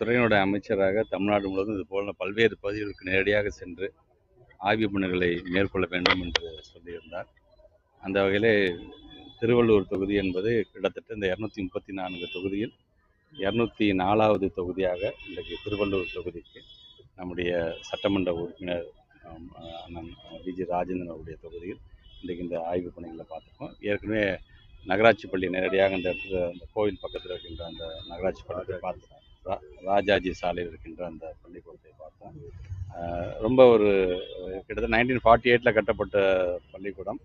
துறையினுடைய அமைச்சராக தமிழ்நாடு முழுவதும் இதுபோல பல்வேறு பகுதிகளுக்கு நேரடியாக சென்று ஆய்வு பணிகளை மேற்கொள்ள வேண்டும் என்று சொல்லியிருந்தார். அந்த வகையிலே திருவள்ளூர் தொகுதி என்பது கிட்டத்தட்ட இந்த 234 தொகுதியில் 204வது தொகுதியாக இன்றைக்கு திருவள்ளூர் தொகுதிக்கு நம்முடைய சட்டமன்ற உறுப்பினர் அண்ணன் விஜி ராஜேந்திரன் அவருடைய தொகுதியில் இன்றைக்கு இந்த ஆய்வு பணிகளை பார்த்துருக்கோம். ஏற்கனவே நகராட்சி பள்ளி நேரடியாக இந்த இடத்துல அந்த கோவில் பக்கத்தில் இருக்கின்ற அந்த நகராட்சி பள்ளியை பார்த்தோம். ராஜாஜி சாலையில் இருக்கின்ற அந்த பள்ளிக்கூடத்தை பார்த்தோம். ரொம்ப ஒரு கிட்டத்தட்ட 1948 கட்டப்பட்ட பள்ளிக்கூடம்.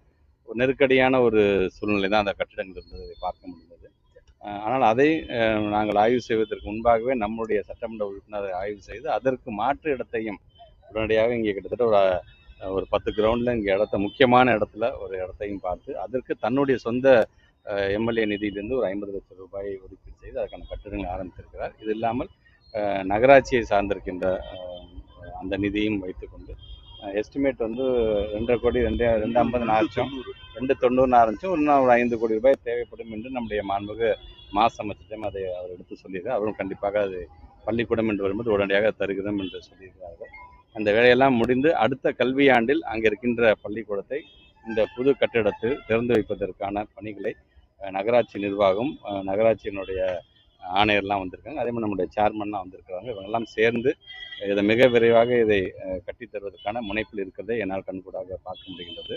ஒரு நெருக்கடியான ஒரு சூழ்நிலை தான் அந்த கட்டிடங்கள் இருந்ததை பார்க்க முடிந்தது. ஆனால் அதை நாங்கள் ஆய்வு செய்வதற்கு முன்பாகவே நம்முடைய சட்டமன்ற உறுப்பினர் ஆய்வு செய்து அதற்கு மாற்று இடத்தையும் உடனடியாக இங்கே கிட்டத்தட்ட ஒரு 10 கிரவுண்டில் இங்கே முக்கியமான இடத்துல ஒரு இடத்தையும் பார்த்து அதற்கு தன்னுடைய சொந்த எம்எல்ஏ நிதியிலிருந்து ஒரு 50 லட்சம் ரூபாயை ஒதுக்கீடு செய்து அதற்கான கட்டிடங்களை ஆரம்பித்திருக்கிறார். இது இல்லாமல் நகராட்சியை சார்ந்திருக்கின்ற அந்த நிதியும் வைத்துக்கொண்டு எஸ்டிமேட் வந்து 2.5 கோடி 250 ஆரம்பித்தோம், 290 ஆரம்பித்தோம். இன்னும் ஒரு 5 கோடி ரூபாய் தேவைப்படும் என்று நம்முடைய மாண்புமிகு மாசு அமைச்சரிடம் அதை அவர் எடுத்து சொல்லியிருக்கார். அவரும் கண்டிப்பாக அது பள்ளிக்கூடம் என்று வரும்போது உடனடியாக தருகிறோம் என்று சொல்லியிருக்கிறார்கள். அந்த வேலையெல்லாம் முடிந்து அடுத்த கல்வியாண்டில் அங்கே இருக்கின்ற பள்ளிக்கூடத்தை இந்த புது கட்டிடத்தில் திறந்து வைப்பதற்கான பணிகளை நகராட்சி நிர்வாகம், நகராட்சியினுடைய ஆணையர்லாம் வந்திருக்காங்க, அதே மாதிரி நம்முடைய சேர்மன்லாம் வந்திருக்கிறாங்க. இவங்கெல்லாம் சேர்ந்து இதை மிக விரைவாக இதை கட்டித்தருவதற்கான முனைப்பில் இருக்கிறதை என்னால் கண்கூடாக பார்க்க முடிகின்றது.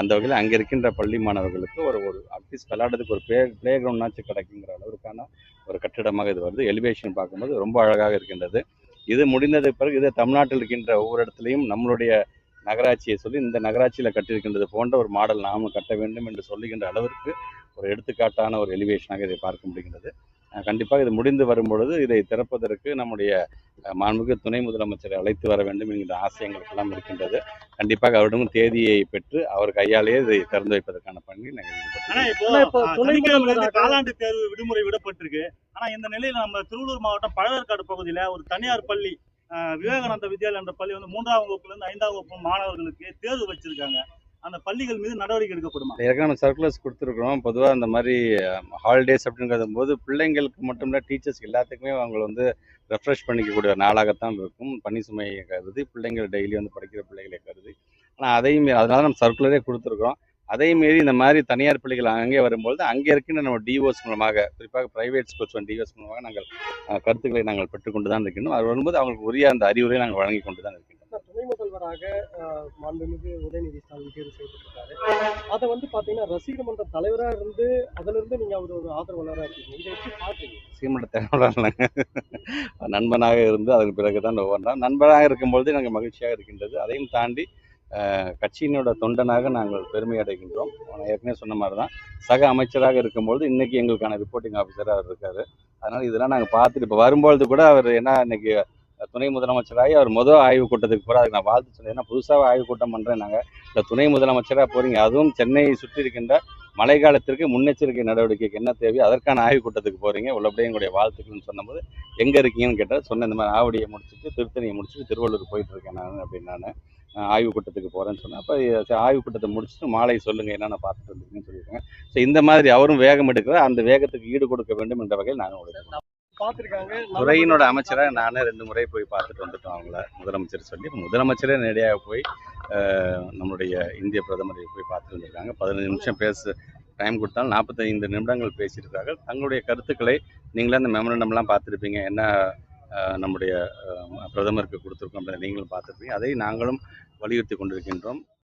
அந்த வகையில் அங்கே இருக்கின்ற பள்ளி மாணவர்களுக்கு ஒரு அட்லீஸ்ட் விளையாடுறதுக்கு ஒரு பிளே கிரவுண்ட்னாச்சும் கிடைக்குங்கிற அளவிற்கான ஒரு கட்டிடமாக இது வருது. எலிவேஷன் பார்க்கும்போது ரொம்ப அழகாக இருக்கின்றது. இது முடிந்தது பிறகு இதை தமிழ்நாட்டில் இருக்கின்ற ஒவ்வொரு இடத்துலையும் நம்மளுடைய நகராட்சியை சொல்லி இந்த நகராட்சியில் கட்டியிருக்கின்றது போன்ற ஒரு மாடல் நாமும் கட்ட வேண்டும் என்று சொல்லுகின்ற அளவிற்கு ஒரு எடுத்துக்காட்டான ஒரு எலிவேஷனாக இதை பார்க்க முடிகின்றது. கண்டிப்பாக இது முடிந்து வரும்பொழுது இதை திறப்பதற்கு நம்முடைய மாண்புமிகு துணை முதலமைச்சரை அழைத்து வர வேண்டும் என்கின்ற ஆசையங்களுக்கெல்லாம் இருக்கின்றது. கண்டிப்பாக அவரிடமும் தேதியை பெற்று அவர் கையாலேயே இதை திறந்து வைப்பதற்கான பணி நாங்கள் காலாண்டு தேர்வு விடுமுறை விடப்பட்டிருக்கு. ஆனா இந்த நிலையில் நம்ம திருவள்ளூர் மாவட்டம் பழவேற்காடு பகுதியில ஒரு தனியார் பள்ளி விவேகானந்த வித்யாலயா என்ற பள்ளி வந்து 3ஆம் வகுப்புல இருந்து 5ஆம் வகுப்பு மாணவர்களுக்கு தேர்வு வச்சிருக்காங்க. அந்த பள்ளிகள் மீது நடவடிக்கை எடுக்கப்படுமா? ஏற்கனவே நம்ம சர்க்குலர்ஸ் கொடுத்துருக்குறோம். பொதுவாக அந்த மாதிரி ஹாலிடேஸ் அப்படிங்கிறது போது பிள்ளைங்களுக்கு மட்டும் இல்லை, டீச்சர்ஸ் எல்லாத்துக்குமே அவங்களை வந்து ரெஃப்ரெஷ் பண்ணிக்கக்கூடிய நாளாகத்தான் இருக்கும். பணி சுமையை கருதி பிள்ளைங்கள் டெய்லி வந்து படிக்கிற பிள்ளைகளை கருதி, ஆனால் அதையும் அதனால நம்ம சர்க்குலரே கொடுத்துருக்குறோம். அதே மாரி இந்த மாதிரி தனியார் பள்ளிகள் அங்கே வரும்பொழுது அங்கே இருக்கின்ற நம்ம டிஓஸ் மூலமாக, குறிப்பாக பிரைவேட் ஸ்கூல்ஸ் டிஓஸ் மூலமாக நாங்கள் கருத்துக்களை நாங்கள் பெற்றுக்கொண்டு தான் இருக்கின்றோம். அது வரும்போது அவங்களுக்கு உரிய அந்த அறிவுரையை நாங்கள் வழங்கி கொண்டு தான் இருக்கின்றோம். துணை முதல்வராக மாண்புமிகு உதயநிதி ஸ்டாலின் தேர்வு செய்திருக்காரு. அதை வந்து பார்த்தீங்கன்னா ரசிகர் மன்ற தலைவராக இருந்து அதிலிருந்து நீங்கள் அவர் ஒரு ஆதரவாளராக இருக்கீங்க. இதை எப்படி பார்க்குறீங்க? ரசிகர் தலைவராக இல்லைங்க, நண்பனாக இருந்து அதற்கு பிறகு தான் ஒவ்வொன்றா நண்பனாக இருக்கும்பொழுது எனக்கு மகிழ்ச்சியாக இருக்கின்றது. அதையும் தாண்டி கட்சியினோட தொண்டனாக நாங்கள் பெருமை அடைகின்றோம். ஏற்கனவே சொன்ன மாதிரி தான் சக அமைச்சராக இருக்கும்பொழுது இன்றைக்கி எங்களுக்கான ரிப்போர்ட்டிங் ஆஃபீஸராக அவர் இருக்கார். அதனால் இதெல்லாம் நாங்கள் பார்த்துட்டு இப்போ வரும்பொழுது கூட அவர் என்ன இன்றைக்கி துணை முதலமைச்சராகி அவர் முதல் ஆய்வு கூட்டத்துக்கு போகிற அதுக்கு நான் வாழ்த்து சொன்னேன். ஏன்னா புதுசாக ஆய்வு கூட்டம் பண்ணுறேன். நாங்கள் இந்த துணை முதலமைச்சராக போகிறீங்க, அதுவும் சென்னையை சுற்றி இருக்கின்ற மழை காலத்திற்கு முன்னெச்சரிக்கை நடவடிக்கைக்கு என்ன தேவையோ அதற்கான ஆய்வு கூட்டத்துக்கு போகிறீங்க, உள்ளபடியே எங்களுடைய வாழ்த்துக்கள்னு சொன்னபோது எங்கே இருக்கீங்கன்னு கேட்டால் சொன்னேன். இந்த மாதிரி ஆவடியை முடிச்சுட்டு திருத்தணியை முடிச்சுட்டு திருவள்ளூர் போயிட்டுருக்கேன் நான் அப்படின்னு. நான் ஆய்வு கூட்டத்துக்கு போகிறேன்னு சொன்னேன். அப்போ ஆய்வு கூட்டத்தை முடிச்சுட்டு மாலை சொல்லுங்கள் என்னென்ன பார்த்துட்டு இருந்தீங்கன்னு சொல்லியிருக்கேன். ஸோ இந்த மாதிரி அவரும் வேகம் எடுக்கிற அந்த வேகத்துக்கு ஈடு கொடுக்க வேண்டும் என்ற வகையில் நாங்கள் பார்த்துருக்காங்க. துறையினோட அமைச்சராக நானே 2 முறை போய் பார்த்துட்டு வந்துட்டோம் அவங்கள, முதலமைச்சர் சொல்லி. முதலமைச்சரே நேரடியாக போய் நம்மளுடைய இந்திய பிரதமரை போய் பார்த்துட்டு வந்திருக்காங்க. 15 நிமிஷம் டைம் கொடுத்தாலும் 45 நிமிடங்கள் பேசியிருக்கார்கள். தங்களுடைய கருத்துக்களை நீங்களே அந்த மெமரண்டம்லாம் பார்த்துருப்பீங்க, என்ன நம்முடைய பிரதமருக்கு கொடுத்துருக்கோம் அப்படின்றத நீங்களும் பார்த்துருப்பீங்க. அதை நாங்களும் வலியுறுத்தி கொண்டிருக்கின்றோம்.